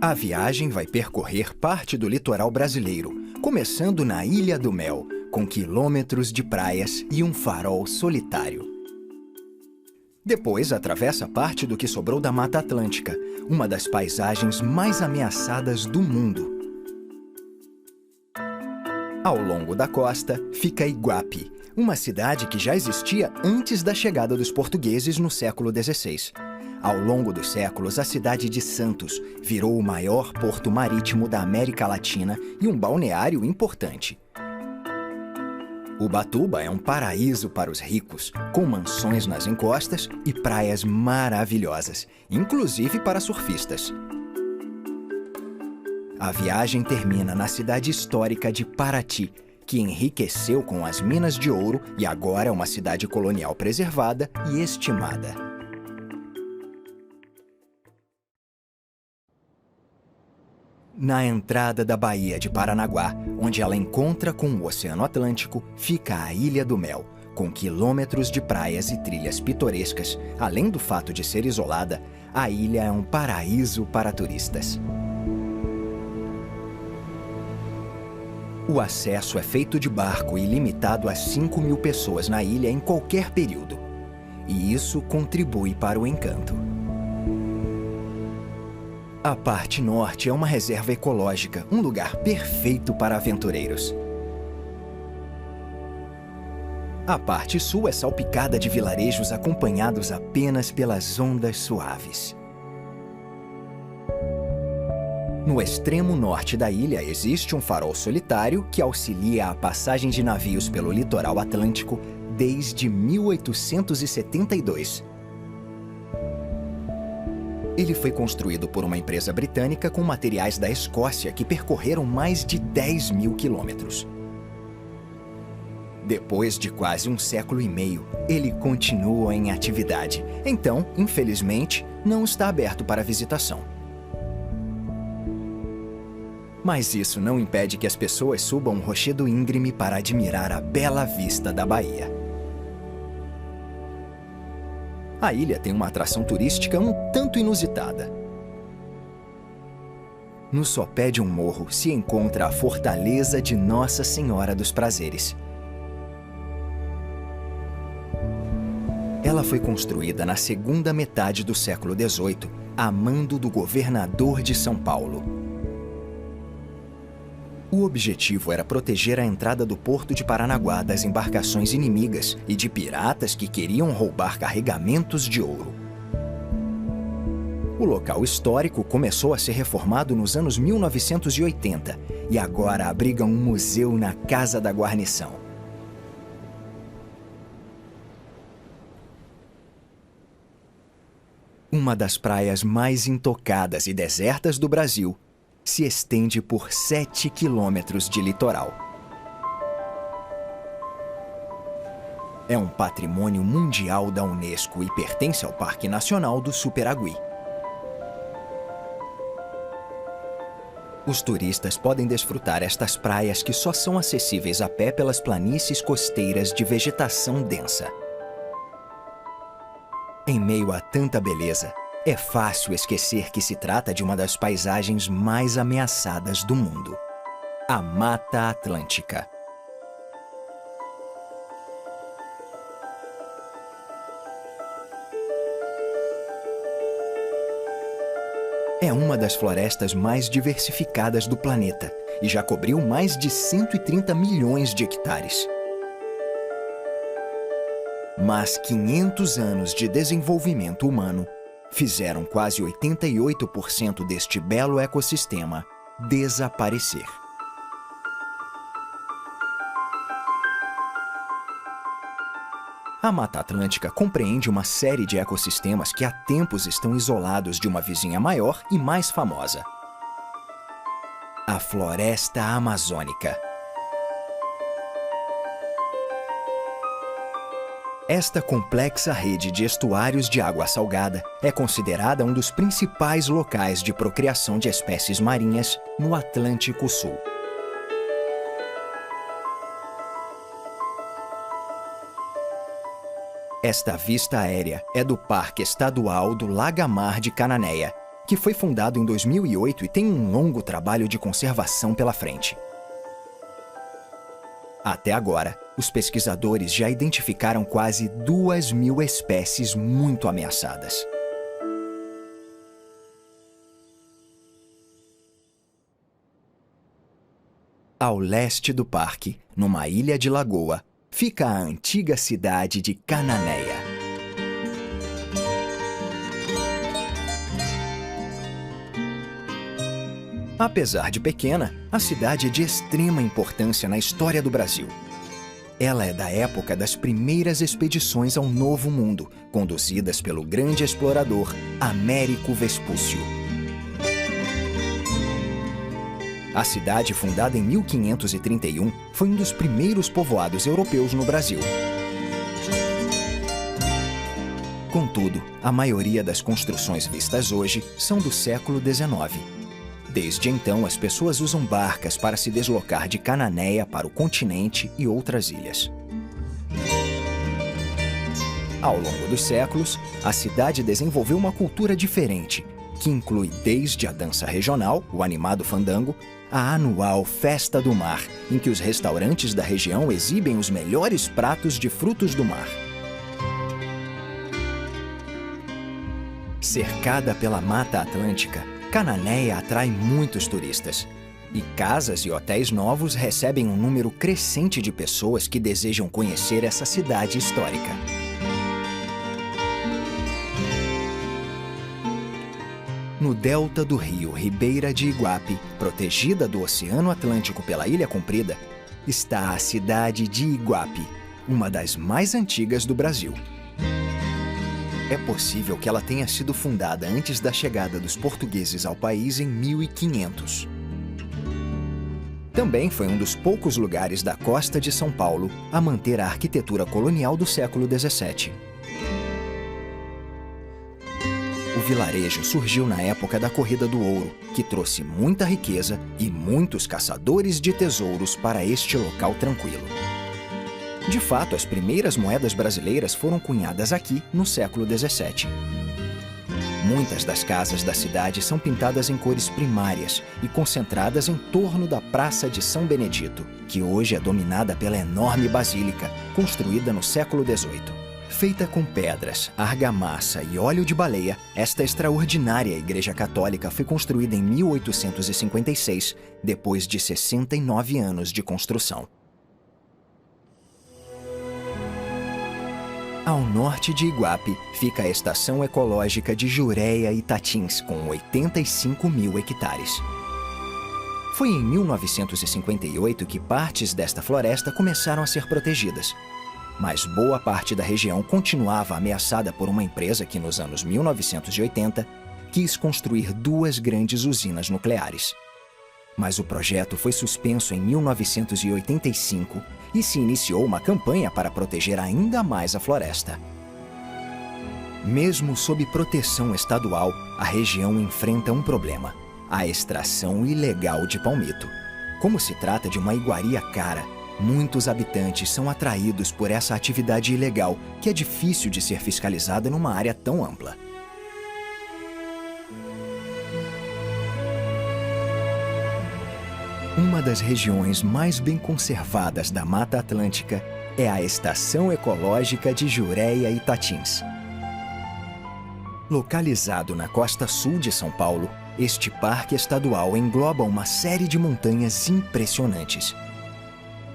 A viagem vai percorrer parte do litoral brasileiro, começando na Ilha do Mel, com quilômetros de praias e um farol solitário. Depois atravessa parte do que sobrou da Mata Atlântica, uma das paisagens mais ameaçadas do mundo. Ao longo da costa fica Iguape, uma cidade que já existia antes da chegada dos portugueses no século XVI. Ao longo dos séculos, a cidade de Santos virou o maior porto marítimo da América Latina e um balneário importante. Ubatuba é um paraíso para os ricos, com mansões nas encostas e praias maravilhosas, inclusive para surfistas. A viagem termina na cidade histórica de Paraty, que enriqueceu com as minas de ouro e agora é uma cidade colonial preservada e estimada. Na entrada da Baía de Paranaguá, onde ela encontra com o Oceano Atlântico, fica a Ilha do Mel, com quilômetros de praias e trilhas pitorescas. Além do fato de ser isolada, a ilha é um paraíso para turistas. O acesso é feito de barco e limitado a 5.000 pessoas na ilha em qualquer período. E isso contribui para o encanto. A parte norte é uma reserva ecológica, um lugar perfeito para aventureiros. A parte sul é salpicada de vilarejos acompanhados apenas pelas ondas suaves. No extremo norte da ilha existe um farol solitário que auxilia a passagem de navios pelo litoral atlântico desde 1872. Ele foi construído por uma empresa britânica com materiais da Escócia que percorreram mais de 10.000 quilômetros. Depois de quase um século e meio, ele continua em atividade. Então, infelizmente, não está aberto para visitação. Mas isso não impede que as pessoas subam o rochedo íngreme para admirar a bela vista da baía. A ilha tem uma atração turística um tanto inusitada. No sopé de um morro se encontra a Fortaleza de Nossa Senhora dos Prazeres. Ela foi construída na segunda metade do século XVIII, a mando do governador de São Paulo. O objetivo era proteger a entrada do porto de Paranaguá das embarcações inimigas e de piratas que queriam roubar carregamentos de ouro. O local histórico começou a ser reformado nos anos 1980 e agora abriga um museu na Casa da Guarnição. Uma das praias mais intocadas e desertas do Brasil se estende por 7 quilômetros de litoral. É um patrimônio mundial da Unesco e pertence ao Parque Nacional do Superagui. Os turistas podem desfrutar estas praias que só são acessíveis a pé pelas planícies costeiras de vegetação densa. Em meio a tanta beleza, é fácil esquecer que se trata de uma das paisagens mais ameaçadas do mundo, a Mata Atlântica. É uma das florestas mais diversificadas do planeta e já cobriu mais de 130 milhões de hectares. Mas 500 anos de desenvolvimento humano fizeram quase 88% deste belo ecossistema desaparecer. A Mata Atlântica compreende uma série de ecossistemas que há tempos estão isolados de uma vizinha maior e mais famosa: a Floresta Amazônica. Esta complexa rede de estuários de água salgada é considerada um dos principais locais de procriação de espécies marinhas no Atlântico Sul. Esta vista aérea é do Parque Estadual do Lagamar de Cananéia, que foi fundado em 2008 e tem um longo trabalho de conservação pela frente. Até agora, os pesquisadores já identificaram quase 2.000 espécies muito ameaçadas. Ao leste do parque, numa ilha de lagoa, fica a antiga cidade de Cananéia. Apesar de pequena, a cidade é de extrema importância na história do Brasil. Ela é da época das primeiras expedições ao Novo Mundo, conduzidas pelo grande explorador Américo Vespúcio. A cidade, fundada em 1531, foi um dos primeiros povoados europeus no Brasil. Contudo, a maioria das construções vistas hoje são do século XIX. Desde então, as pessoas usam barcas para se deslocar de Cananéia para o continente e outras ilhas. Ao longo dos séculos, a cidade desenvolveu uma cultura diferente, que inclui desde a dança regional, o animado fandango, a anual Festa do Mar, em que os restaurantes da região exibem os melhores pratos de frutos do mar. Cercada pela Mata Atlântica, Cananéia atrai muitos turistas. E casas e hotéis novos recebem um número crescente de pessoas que desejam conhecer essa cidade histórica. No delta do rio Ribeira de Iguape, protegida do Oceano Atlântico pela Ilha Comprida, está a cidade de Iguape, uma das mais antigas do Brasil. É possível que ela tenha sido fundada antes da chegada dos portugueses ao país em 1500. Também foi um dos poucos lugares da costa de São Paulo a manter a arquitetura colonial do século XVII. O vilarejo surgiu na época da Corrida do Ouro, que trouxe muita riqueza e muitos caçadores de tesouros para este local tranquilo. De fato, as primeiras moedas brasileiras foram cunhadas aqui no século XVII. Muitas das casas da cidade são pintadas em cores primárias e concentradas em torno da Praça de São Benedito, que hoje é dominada pela enorme basílica, construída no século XVIII. Feita com pedras, argamassa e óleo de baleia, esta extraordinária igreja católica foi construída em 1856, depois de 69 anos de construção. Ao norte de Iguape fica a Estação Ecológica de Jureia e Tatins, com 85.000 hectares. Foi em 1958 que partes desta floresta começaram a ser protegidas. Mas boa parte da região continuava ameaçada por uma empresa que, nos anos 1980, quis construir 2 grandes usinas nucleares. Mas o projeto foi suspenso em 1985 e se iniciou uma campanha para proteger ainda mais a floresta. Mesmo sob proteção estadual, a região enfrenta um problema: a extração ilegal de palmito. Como se trata de uma iguaria cara, muitos habitantes são atraídos por essa atividade ilegal, que é difícil de ser fiscalizada numa área tão ampla. Uma das regiões mais bem conservadas da Mata Atlântica é a Estação Ecológica de Jureia e Tatins. Localizado na costa sul de São Paulo, este parque estadual engloba uma série de montanhas impressionantes.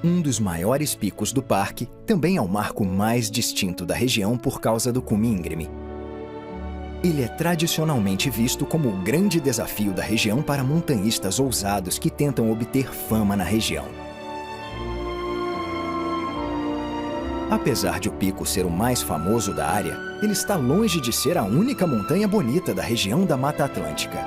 Um dos maiores picos do parque também é o marco mais distinto da região por causa do cume íngreme. Ele é tradicionalmente visto como o grande desafio da região para montanhistas ousados que tentam obter fama na região. Apesar de o pico ser o mais famoso da área, ele está longe de ser a única montanha bonita da região da Mata Atlântica.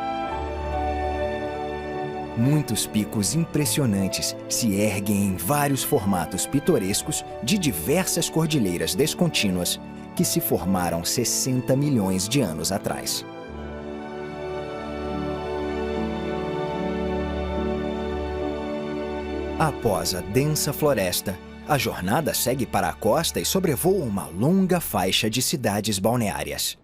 Muitos picos impressionantes se erguem em vários formatos pitorescos de diversas cordilheiras descontínuas que se formaram 60 milhões de anos atrás. Após a densa floresta, a jornada segue para a costa e sobrevoa uma longa faixa de cidades balneárias.